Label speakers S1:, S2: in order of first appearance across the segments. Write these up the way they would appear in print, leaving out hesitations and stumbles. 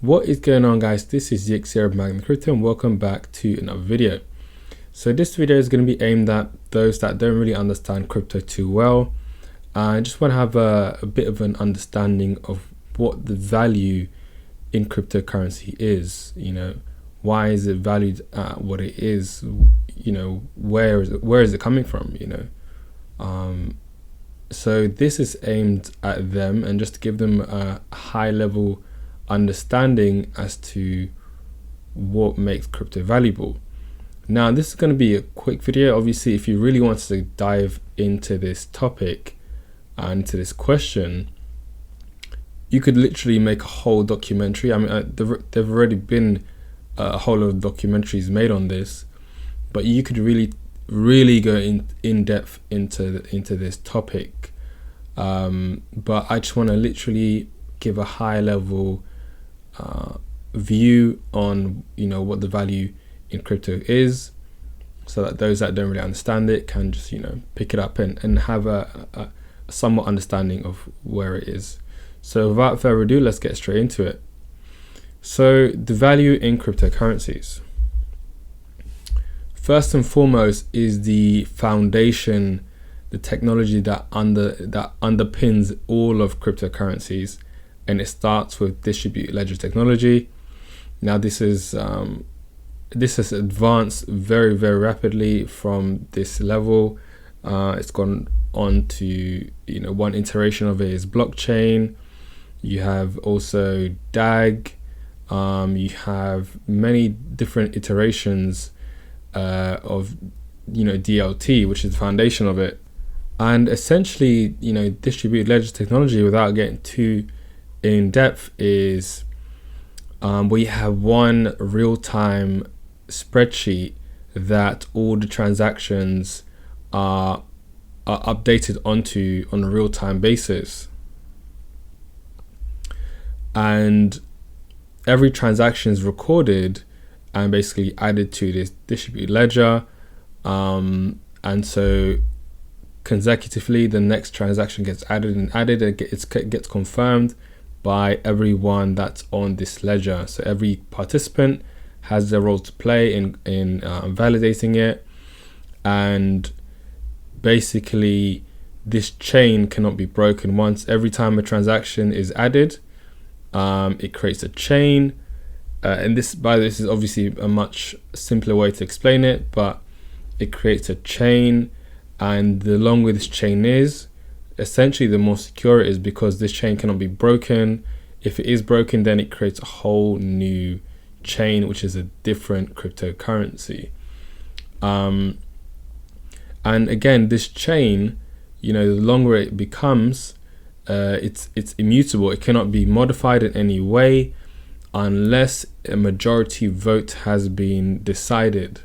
S1: What is going on, guys? This is Yix here of Magna Crypto, and welcome back to another video. So this video is going to be aimed at those that don't really understand crypto too well. I just want to have a bit of an understanding of what the value in cryptocurrency is. Why is it valued at what it is? Where is it coming from? So this is aimed at them, and just to give them a high level understanding as to what makes crypto valuable. Now, this is going to be a quick video. Obviously, if you really want to dive into this topic and into this question, you could literally make a whole documentary. I mean, there've already been a whole lot of documentaries made on this, but you could really go in depth into this topic. But I just want to literally give a high level view on what the value in crypto is, so that those that don't really understand it can just pick it up and have a somewhat understanding of where it is. So without further ado, let's get straight into it. So the value in cryptocurrencies, first and foremost, is the foundation, the technology that underpins all of cryptocurrencies, and it starts with distributed ledger technology. Now this has advanced very, very rapidly from this level. It's gone on to one iteration of it is blockchain. You have also DAG. You have many different iterations of DLT, which is the foundation of it. And essentially, distributed ledger technology, without getting too in depth, is we have one real-time spreadsheet that all the transactions are updated onto on a real-time basis, and every transaction is recorded and basically added to this distributed ledger, and so consecutively the next transaction gets added and it gets confirmed by everyone that's on this ledger. So every participant has their role to play in validating it, and basically this chain cannot be broken. Every time a transaction is added, it creates a chain, and this is obviously a much simpler way to explain it, but it creates a chain, and the longer this chain is, essentially the more secure it is, because this chain cannot be broken. If it is broken, then it creates a whole new chain, which is a different cryptocurrency. And again, this chain, the longer it becomes, it's immutable. It cannot be modified in any way unless a majority vote has been decided.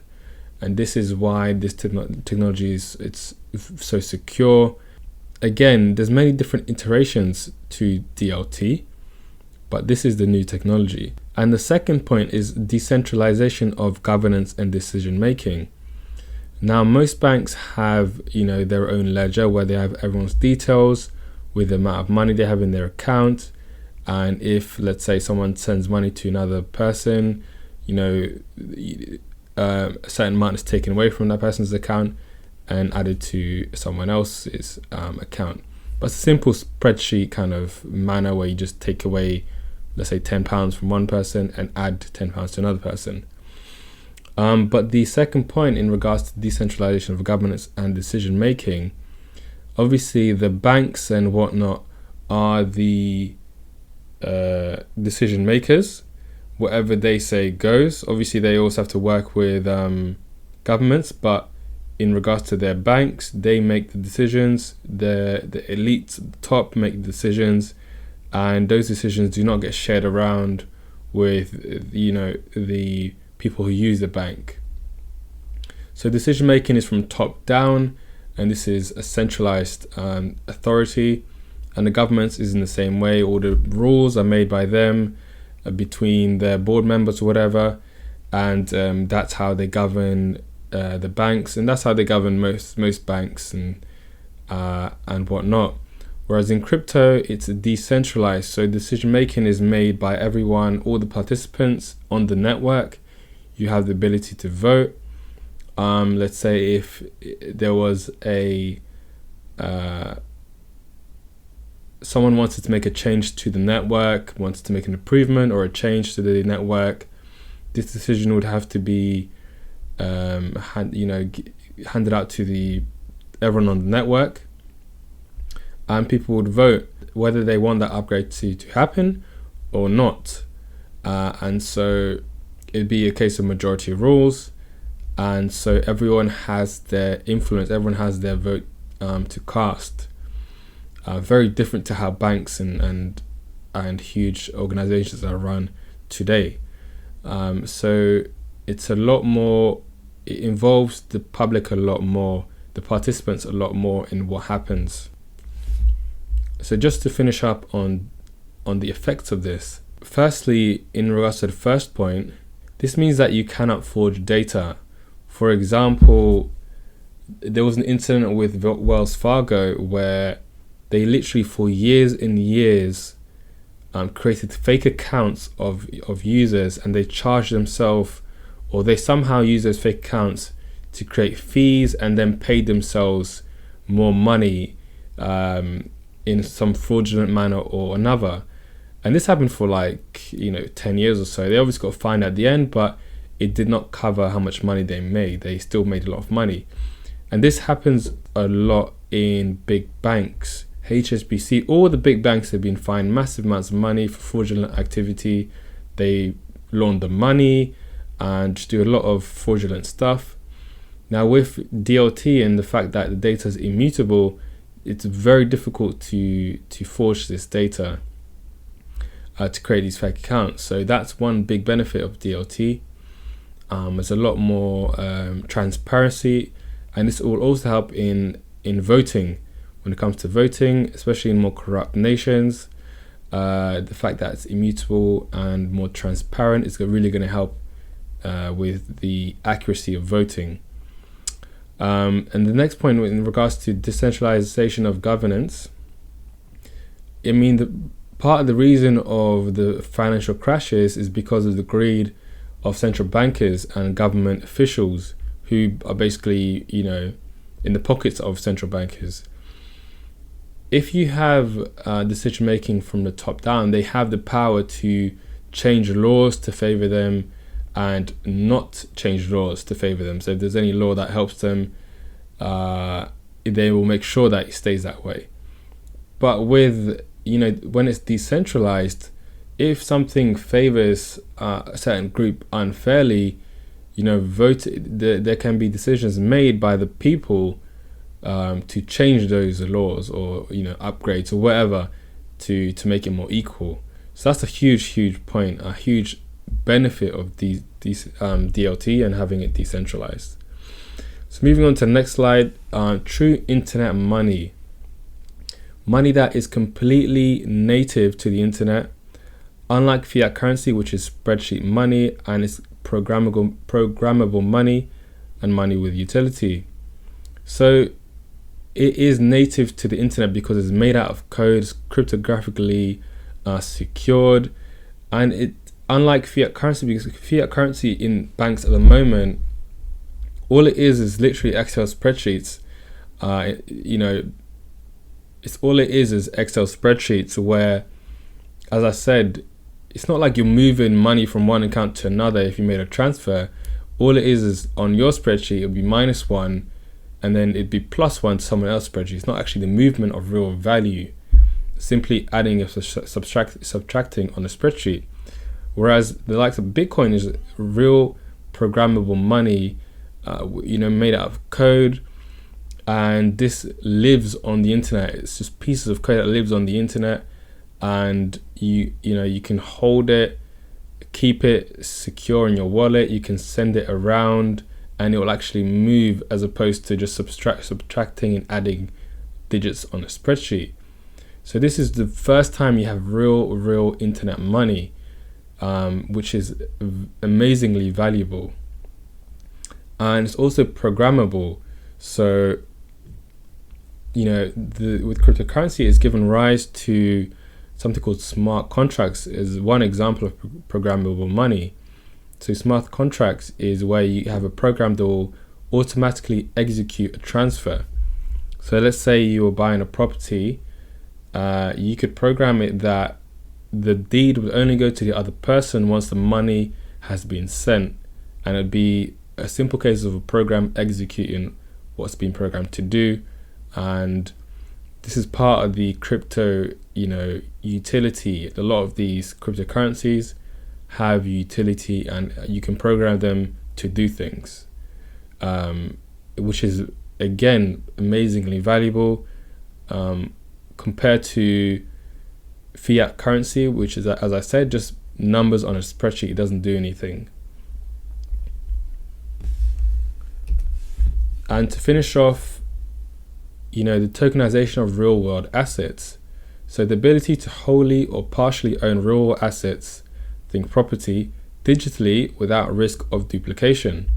S1: And this is why this technology it's so secure. Again, there's many different iterations to DLT, but this is the new technology. And the second point is decentralization of governance and decision making. Now, most banks have their own ledger where they have everyone's details with the amount of money they have in their account, and if, let's say, someone sends money to another person, a certain amount is taken away from that person's account and added to someone else's account. But it's a simple spreadsheet kind of manner where you just take away, let's say, £10 from one person and add £10 to another person. But the second point in regards to decentralization of governance and decision making, obviously the banks and whatnot are the decision makers. Whatever they say goes. Obviously, they also have to work with governments, but in regards to their banks, they make the decisions. The elites at the top make the decisions, and those decisions do not get shared around with the people who use the bank. So decision making is from top down, and this is a centralized authority, and the governments is in the same way. All the rules are made by them, between their board members or whatever, and that's how they govern the banks, and that's how they govern most banks and whatnot. Whereas in crypto, it's decentralized. So decision making is made by everyone, all the participants on the network. You have the ability to vote. Let's say if there was someone wanted to make a change to the network, wanted to make an improvement or a change to the network, this decision would have to be handed out to everyone on the network, and people would vote whether they want that upgrade to happen or not. And so it'd be a case of majority rules, and so everyone has their influence, everyone has their vote to cast. Very different to how banks and huge organizations are run today. So it's a lot more, it involves the public a lot more, the participants a lot more in what happens. So just to finish up on the effects of this, firstly, in regards to the first point, this means that you cannot forge data. For example, there was an incident with Wells Fargo where they literally for years and years created fake accounts of users, and they charged themselves, or they somehow used those fake accounts to create fees and then paid themselves more money in some fraudulent manner or another. And this happened for 10 years or so. They obviously got fined at the end, but it did not cover how much money they made. They still made a lot of money. And this happens a lot in big banks. HSBC, all the big banks have been fined massive amounts of money for fraudulent activity. They launder money and just do a lot of fraudulent stuff. Now with DLT and the fact that the data is immutable, it's very difficult to forge this data to create these fake accounts. So that's one big benefit of DLT. There's a lot more transparency, and this will also help in voting. When it comes to voting, especially in more corrupt nations, the fact that it's immutable and more transparent is really going to help with the accuracy of voting. And the next point in regards to decentralization of governance, part of the reason of the financial crashes is because of the greed of central bankers and government officials who are basically, in the pockets of central bankers. If you have decision making from the top down, they have the power to change laws to favor them and not change laws to favor them. So if there's any law that helps them, they will make sure that it stays that way. But with, when it's decentralized, if something favors a certain group unfairly, there can be decisions made by the people to change those laws or upgrades or whatever to make it more equal. So that's a huge point, a huge benefit of these DLT and having it decentralized. So moving on to the next slide, true internet money that is completely native to the internet, unlike fiat currency, which is spreadsheet money and it's programmable money and money with utility. So it is native to the internet because it's made out of code, it's cryptographically secured, and it, unlike fiat currency, because fiat currency in banks at the moment, all it is literally Excel spreadsheets. It's all it is Excel spreadsheets where, as I said, it's not like you're moving money from one account to another. If you made a transfer, all it is on your spreadsheet, it'll be -1, and then it'd be +1 to someone else's spreadsheet. It's not actually the movement of real value, simply adding or subtracting on the spreadsheet. Whereas the likes of Bitcoin is real programmable money, made out of code, and this lives on the internet. It's just pieces of code that lives on the internet, and you can hold it, keep it secure in your wallet. You can send it around, and it will actually move, as opposed to just subtracting and adding digits on a spreadsheet. So this is the first time you have real internet money, which is amazingly valuable. And it's also programmable. So with cryptocurrency, it's given rise to something called smart contracts is one example of programmable money. So smart contracts is where you have a program that will automatically execute a transfer. So let's say you were buying a property, you could program it that the deed would only go to the other person once the money has been sent, and it'd be a simple case of a program executing what's been programmed to do. And this is part of the crypto, utility. A lot of these cryptocurrencies have utility, and you can program them to do things, which is again amazingly valuable compared to fiat currency, which is, as I said, just numbers on a spreadsheet. It doesn't do anything. And to finish off, the tokenization of real world assets. So the ability to wholly or partially own real world assets, think property, digitally without risk of duplication.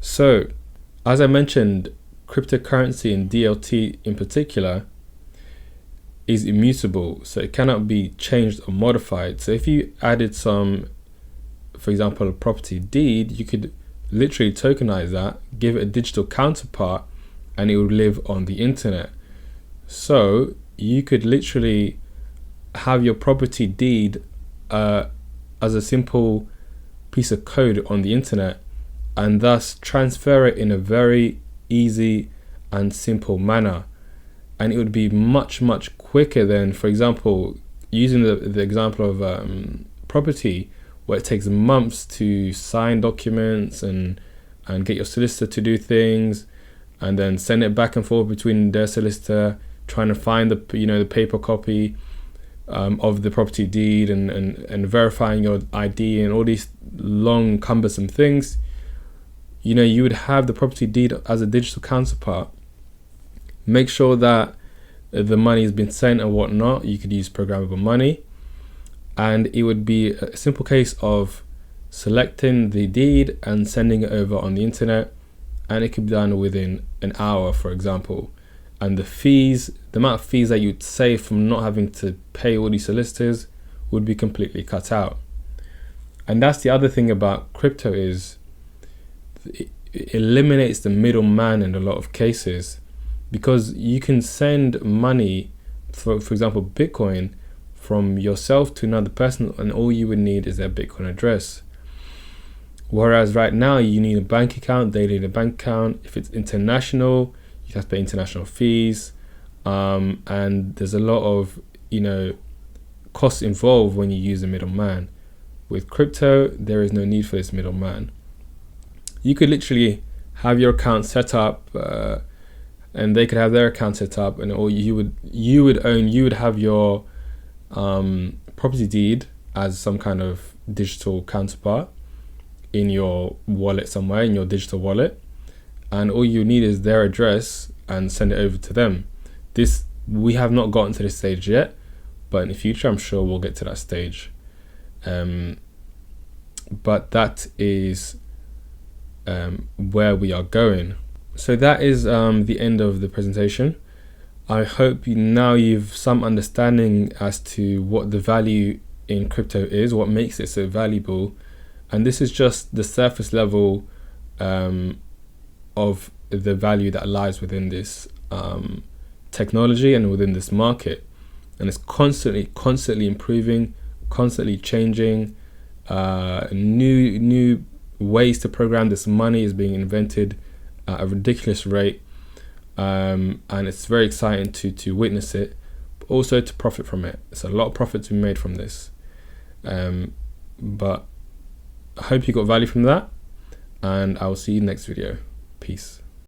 S1: So, as I mentioned, cryptocurrency and DLT in particular is immutable, so it cannot be changed or modified. So if you added some, for example, a property deed, you could literally tokenize that, give it a digital counterpart, and it would live on the internet. So you could literally have your property deed as a simple piece of code on the internet, and thus transfer it in a very easy and simple manner. And it would be much quicker than, for example, using the example of property, where it takes months to sign documents and get your solicitor to do things, and then send it back and forth between their solicitor, trying to find the paper copy of the property deed and verifying your ID and all these long cumbersome things. You would have the property deed as a digital counterpart. Make sure that the money has been sent and whatnot. You could use programmable money, and it would be a simple case of selecting the deed and sending it over on the internet, and it could be done within an hour, for example. And the amount of fees that you'd save from not having to pay all these solicitors would be completely cut out. And that's the other thing about crypto, is it eliminates the middleman in a lot of cases, because you can send money, for example Bitcoin, from yourself to another person, and all you would need is their Bitcoin address. Whereas right now you need a bank account, they need a bank account. If it's international, you have to pay international fees, and there's a lot of costs involved when you use a middleman. With crypto, there is no need for this middleman. You could literally have your account set up, and they could have their account set up, and all you would have your property deed as some kind of digital counterpart in your wallet somewhere, in your digital wallet, and all you need is their address and send it over to them. We have not gotten to this stage yet, but in the future I'm sure we'll get to that stage. But that is where we are going. So that is the end of the presentation. I hope you've some understanding as to what the value in crypto is, what makes it so valuable. And this is just the surface level of the value that lies within this technology and within this market. And it's constantly improving, constantly changing. New ways to program this money is being invented at a ridiculous rate, and it's very exciting to witness it, but also to profit from it. It's a lot of profit to be made from this, but I hope you got value from that, and I will see you next video. Peace.